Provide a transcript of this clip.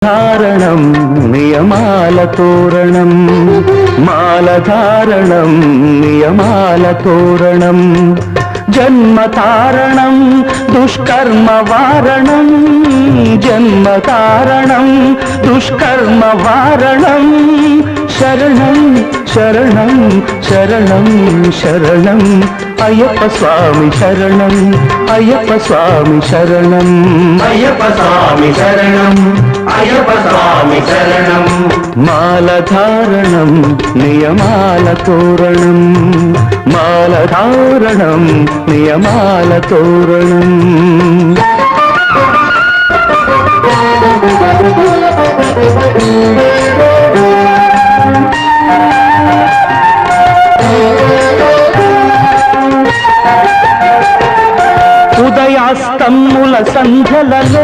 మాలధారణం నియమాల తోరణం మాలధారణం నియమాల తోరణం జన్మతారణం దుష్కర్మ వారణం జన్మతారణం దుష్కర్మ వారణం శరణం శరణం శరణం శరణం అయ్యప్ప స్వామి శరణం అయ్యప్ప స్వామి శరణం అయ్యప్ప స్వామి శరణం అయ్యప్ప స్వామి శరణం మాలధారణం నియమాల తోరణం మాలధారణం నియమాల తోరణం ఉదయాస్తమ్ముల సంధ్యలలో